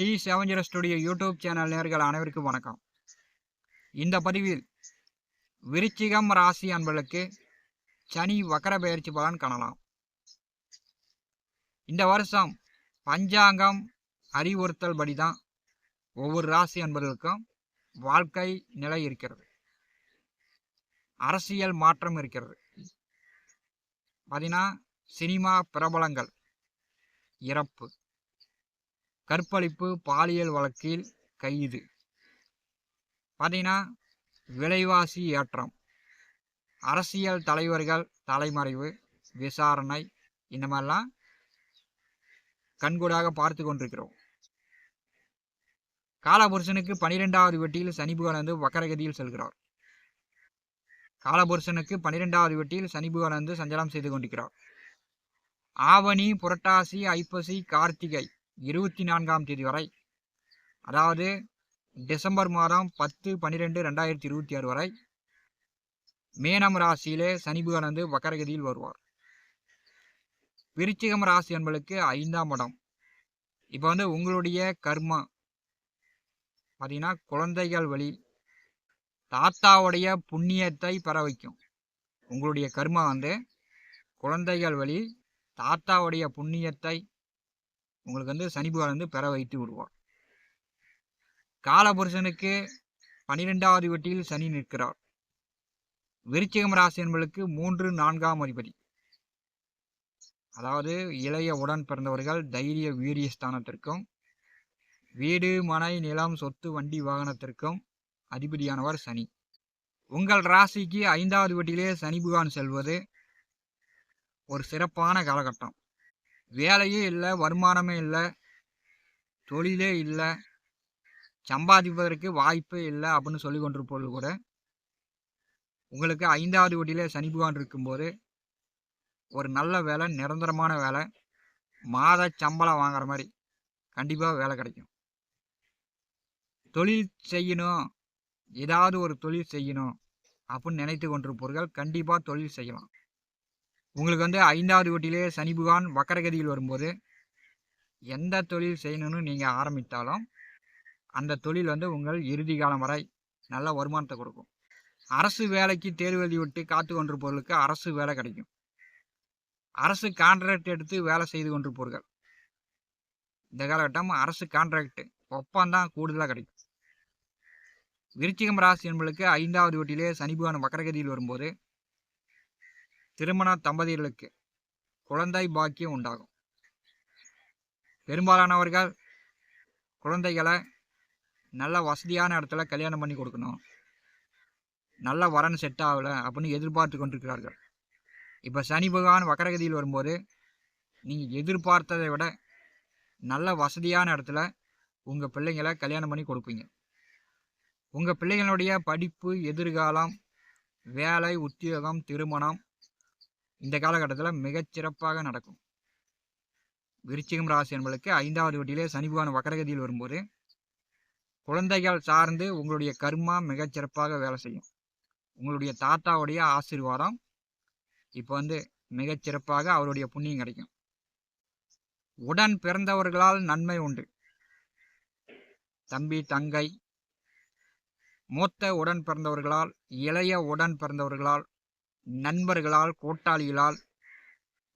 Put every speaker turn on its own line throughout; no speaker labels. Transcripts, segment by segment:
T70 studio YouTube channel நேயர்கள் அனைவருக்கும் வணக்கம். இந்த பதிவில் விருச்சிகம் ராசி அன்பர்களுக்கு சனி வக்கர பெயர்ச்சி பலன் காணலாம். இந்த வருஷம் பஞ்சாங்கம் அறிவுறுத்தல் படிதான் ஒவ்வொரு ராசி அன்பர்களுக்கும் வாழ்க்கை நிலை இருக்கிறது. அரசியல் மாற்றம் இருக்கிறது. பார்த்தீங்கன்னா சினிமா பிரபலங்கள் இறப்பு, கற்பழிப்பு, பாலியல் வழக்கில் கைது, பார்த்தீங்கன்னா விலைவாசி ஏற்றம், அரசியல் தலைவர்கள் தலைமறைவு, விசாரணை, இந்த மாதிரிலாம் கண்கூடாக பார்த்து கொண்டிருக்கிறோம். காலபுருஷனுக்கு 12வது வெட்டியில் சனி பகவான் வக்கரகதியில் செல்கிறார். காலபுருஷனுக்கு 12வது வெட்டியில் சனி பகவான் சஞ்சாரம் செய்து கொண்டிருக்கிறார். ஆவணி, புரட்டாசி, ஐப்பசி, கார்த்திகை 24ஆம் தேதி வரை, அதாவது டிசம்பர் மாதம் 10/12/2026 வரை மேனம் ராசியிலே சனி பகவான் வக்கரகதியில் வருவார். விருச்சிகம் ராசி என்பதற்கு 5ஆம் இடம். இப்போ உங்களுடைய கர்மா பார்த்தீங்கன்னா குழந்தைகள் வழி தாத்தாவுடைய புண்ணியத்தை பெற வைக்கும். உங்களுடைய கர்மா குழந்தைகள் வழி தாத்தாவுடைய புண்ணியத்தை உங்களுக்கு சனி பகவான் பெற வைத்து விடுவார். காலபுருஷனுக்கு 12வது வெட்டியில் சனி நிற்கிறார். விருச்சிகம் ராசி என்பதற்கு 3, 4ஆம் அதிபதி, அதாவது இளைய உடன் பிறந்தவர்கள் தைரிய வீரிய ஸ்தானத்திற்கும் வீடு மனை நிலம் சொத்து வண்டி வாகனத்திற்கும் அதிபதியானவர் சனி. உங்கள் ராசிக்கு 5வது வீட்டிலே சனி பகவான் செல்வது ஒரு சிறப்பான காலகட்டம். வேலையே இல்லை, வருமானமே இல்லை, தொழிலே இல்லை, சம்பாதிப்பதற்கு வாய்ப்பே இல்லை அப்படின்னு சொல்லி கொண்டிருப்பது கூட உங்களுக்கு 5வது வீட்டிலே சனி பகவான் இருக்கும்போது ஒரு நல்ல வேலை, நிரந்தரமான வேலை, மாத சம்பளம் வாங்குற மாதிரி கண்டிப்பாக வேலை கிடைக்கும். தொழில் செய்யணும், ஏதாவது ஒரு தொழில் செய்யணும் அப்படின்னு நினைத்து கொண்டிருப்பவர்கள் கண்டிப்பாக தொழில் செய்யலாம். உங்களுக்கு 5வது வீட்டிலே சனி பகவான் வக்கரகதியில் வரும்போது எந்த தொழில் செய்யணும்னு நீங்கள் ஆரம்பித்தாலும் அந்த தொழில் உங்கள் இறுதி காலம் வரை நல்ல வருமானத்தை கொடுக்கும். அரசு வேலைக்கு தேர்வு எழுதி விட்டு காத்து கொண்டிருப்பவர்களுக்கு அரசு வேலை கிடைக்கும். அரசு கான்ட்ராக்ட் எடுத்து வேலை செய்து கொண்டிருப்பவர்கள் இந்த காலகட்டம் அரசு கான்ட்ராக்ட் ஒப்பந்தம் கூடுதலாக கிடைக்கும். விருச்சிகம் ராசி என்பதற்கு 5வது வீட்டிலே சனி பகவான் வக்கரகதியில் வரும்போது திருமண தம்பதியர்களுக்கு குழந்தை பாக்கியம் உண்டாகும். பெரும்பாலானவர்கள் குழந்தைகளை நல்ல வசதியான இடத்துல கல்யாணம் பண்ணி கொடுக்கணும், நல்ல வரன் செட் ஆகலை அப்படின்னு எதிர்பார்த்து கொண்டிருக்கிறார்கள். இப்போ சனி பகவான் வக்கரகதியில் வரும்போது நீங்கள் எதிர்பார்த்ததை விட நல்ல வசதியான இடத்துல உங்கள் பிள்ளைங்களை கல்யாணம் பண்ணி கொடுப்பீங்க. உங்கள் பிள்ளைகளுடைய படிப்பு, எதிர்காலம், வேலை, உத்தியோகம், திருமணம் இந்த காலகட்டத்தில் மிகச்சிறப்பாக நடக்கும். விருச்சிகம் ராசி என்பதற்கு 5வது வீட்டிலே சனி பகவான் வக்கரகதியில் வரும்போது குழந்தைகள் சார்ந்து உங்களுடைய கர்மா மிகச்சிறப்பாக வேலை செய்யும். உங்களுடைய தாத்தாவுடைய ஆசீர்வாதம் இப்போ மிகச்சிறப்பாக அவருடைய புண்ணியம் கிடைக்கும். உடன் பிறந்தவர்களால் நன்மை உண்டு. தம்பி, தங்கை, மூத்த உடன் பிறந்தவர்களால், இளைய உடன் பிறந்தவர்களால், நண்பர்களால், கூட்டாளிகளால்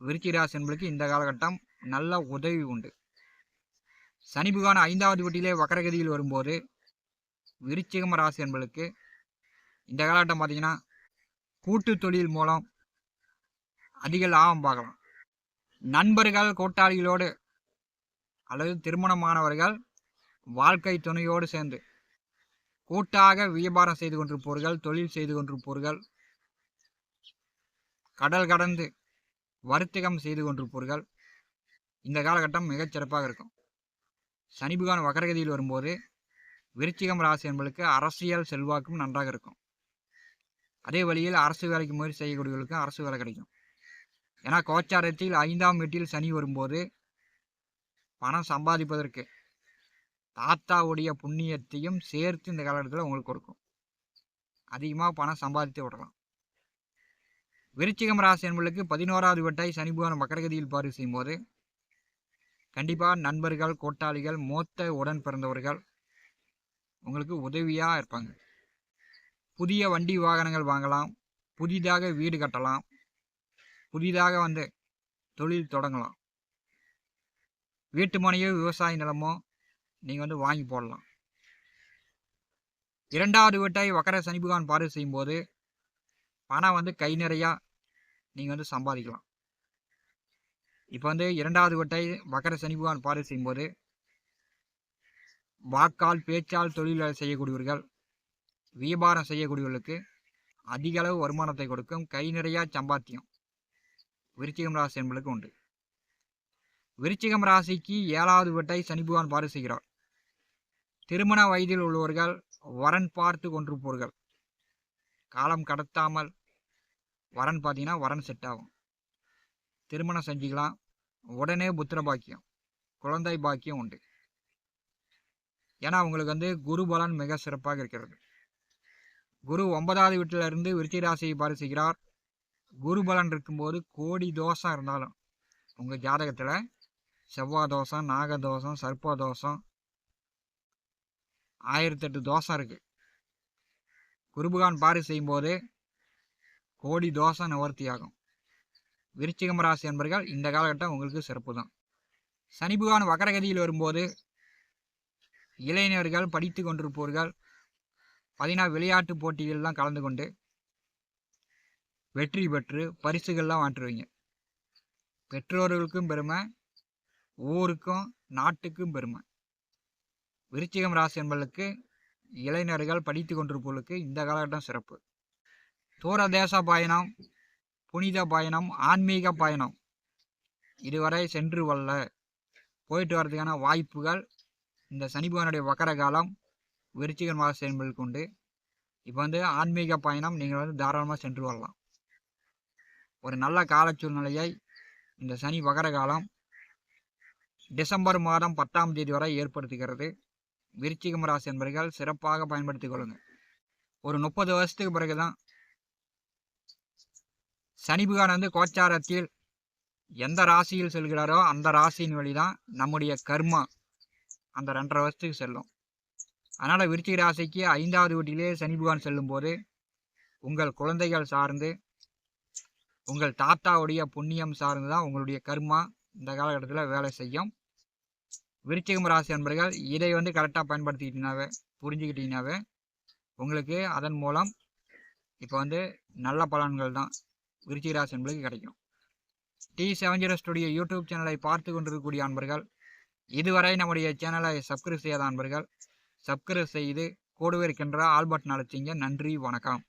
விருச்சிகராசி என்பதற்கு இந்த காலகட்டம் நல்ல உதவி உண்டு. சனி பகவான் 5வது வீட்டிலே வக்கரகதியில் வரும்போது விருச்சிகம் ராசி என்பதற்கு இந்த காலகட்டம் பார்த்தீங்கன்னா கூட்டு தொழில் மூலம் அதிக லாபம் பார்க்கலாம். நண்பர்கள், கூட்டாளிகளோடு அல்லது திருமணமானவர்கள் வாழ்க்கை துணையோடு சேர்ந்து கூட்டாக வியாபாரம் செய்து கொண்டிருப்பவர்கள், தொழில் செய்து கொண்டிருப்பவர்கள், கடல் கடந்து வர்த்தகம் செய்து கொண்டிருப்பவர்கள் இந்த காலகட்டம் மிகச்சிறப்பாக இருக்கும். சனி பகவான் வக்கரகதியில் வரும்போது விருச்சிகம் ராசி என்பதற்கு அரசியல் செல்வாக்கும் நன்றாக இருக்கும். அதே வழியில் அரசு வேலைக்கு முயற்சி செய்யக்கூடியவர்களுக்கும் அரசு வேலை கிடைக்கும். ஏன்னா கோச்சாரத்தில் 5ஆம் வீட்டில் சனி வரும்போது பணம் சம்பாதிப்பதற்கு தாத்தாவுடைய புண்ணியத்தையும் சேர்த்து இந்த காலகட்டத்தில் உங்களுக்கு கொடுக்கும். அதிகமாக பணம் சம்பாதித்து விடலாம். விருச்சிகம் ராசி என்பதற்கு 11வது வீட்டை சனி பகவான் வக்கரகதியில் பார்வை செய்யும்போது கண்டிப்பாக நண்பர்கள், கூட்டாளிகள், மூத்த உடன் பிறந்தவர்கள் உங்களுக்கு உதவியாக இருப்பாங்க. புதிய வண்டி வாகனங்கள் வாங்கலாம், புதிதாக வீடு கட்டலாம், புதிதாக தொழில் தொடங்கலாம். வீட்டு மனையோ விவசாய நிலமோ நீங்கள் வாங்கி போடலாம். 2வது வீட்டை வக்கர சனி பகவான் பார்வை செய்யும்போது பணம் கை நிறையா நீங்கள் சம்பாதிக்கலாம். இப்போ 2வது வீட்டை வக்கர சனி பகவான் பார்வை செய்யும்போது வாக்கால் பேச்சால் தொழில் செய்யக்கூடியவர்கள், வியாபாரம் செய்யக்கூடியவர்களுக்கு அதிக அளவு வருமானத்தை கொடுக்கும். கை நிறையா சம்பாத்தியம் விருச்சிகம் ராசி என்பதுக்கு உண்டு. விருச்சிகம் ராசிக்கு 7வது வீட்டை சனி பகவான் பார்வை செய்கிறார். திருமண வயதில் உள்ளவர்கள் வரன் பார்த்து கொண்டிருப்பவர்கள் காலம் கடத்தாமல் வரன் பார்த்தீங்கன்னா வரன் செட் ஆகும். திருமணம் செஞ்சுக்கலாம். உடனே புத்திர பாக்கியம், குழந்தை பாக்கியம் உண்டு. ஏன்னா உங்களுக்கு குரு பலன் மிக சிறப்பாக இருக்கிறது. குரு 9வது வீட்டிலிருந்து விருச்சிக ராசியை பார்வை செய்கிறார். குரு பலன் இருக்கும்போது கோடி தோஷம் இருந்தாலும் உங்கள் ஜாதகத்தில் செவ்வாய் தோஷம், நாகதோஷம், சர்ப்ப தோஷம், 1008 தோஷம் இருக்குது. குரு பகவான் பார்வை செய்யும்போது கோடி தோஷம் நிவர்த்தி ஆகும். விருச்சிகம் ராசி என்பர்கள் இந்த காலகட்டம் உங்களுக்கு சிறப்பு தான். சனி பகவான் வக்கரகதியில் வரும்போது இளைஞர்கள் படித்து கொண்டிருப்பவர்கள் பார்த்தீங்கன்னா விளையாட்டு போட்டிகள்லாம் கலந்து கொண்டு வெற்றி பெற்று பரிசுகள்லாம் வாங்கிடுவீங்க. பெற்றோர்களுக்கும் பெருமை, ஊருக்கும் நாட்டுக்கும் பெருமை. விருச்சிகம் ராசி என்பவர்களுக்கு இளைஞர்கள் படித்து கொண்டிருப்பவர்களுக்கு இந்த காலகட்டம் சிறப்பு. தூர தேச பயணம், புனித பயணம், ஆன்மீக பயணம் இதுவரை சென்று வரல, போயிட்டு வர்றதுக்கான வாய்ப்புகள் இந்த சனி பகவானுடைய வக்கர காலம் விருச்சிகம் ராசி என்பதற்கு உண்டு. இப்போ ஆன்மீக பயணம் நீங்கள் தாராளமாக சென்று வரலாம். ஒரு நல்ல கால சூழ்நிலையை இந்த சனி வக்கர காலம் டிசம்பர் மாதம் 10ஆம் தேதி வரை ஏற்படுத்துகிறது. விருச்சிகம் ராசி என்பவர்கள் சிறப்பாக பயன்படுத்திக் கொள்ளுங்கள். ஒரு 30 வருஷத்துக்கு பிறகு தான் சனி பகவான் கோச்சாரத்தில் எந்த ராசியில் செல்கிறாரோ அந்த ராசியின் வழி தான் நம்முடைய கர்மா அந்த 2.5 வருஷத்துக்கு செல்லும். அதனால் விருச்சிக ராசிக்கு 5வது வீட்டிலே சனி பகவான் செல்லும்போது உங்கள் குழந்தைகள் சார்ந்து, உங்கள் தாத்தாவுடைய புண்ணியம் சார்ந்து தான் உங்களுடைய கர்மா இந்த காலகட்டத்தில் வேலை செய்யும். விருச்சிகம் ராசி என்பர்கள் இதை கரெக்டாக பயன்படுத்திக்கிட்டீங்கன்னாவே, புரிஞ்சுக்கிட்டீங்கன்னாவே உங்களுக்கு அதன் மூலம் இப்போ நல்ல பலன்கள் தான் விருச்சிக ராசி என்பதுக்கு கிடைக்கும். T70 ஸ்டுடியோ யூடியூப் சேனலை பார்த்து கொண்டிருக்கக்கூடிய அன்பர்கள், இதுவரை நம்முடைய சேனலை சப்ஸ்கிரைப் செய்யாத அன்பர்கள் சப்ஸ்கிரைப் செய்து கூடவே இருக்கின்ற ஆல் பட்டன் அழுத்திங்க. நன்றி, வணக்கம்.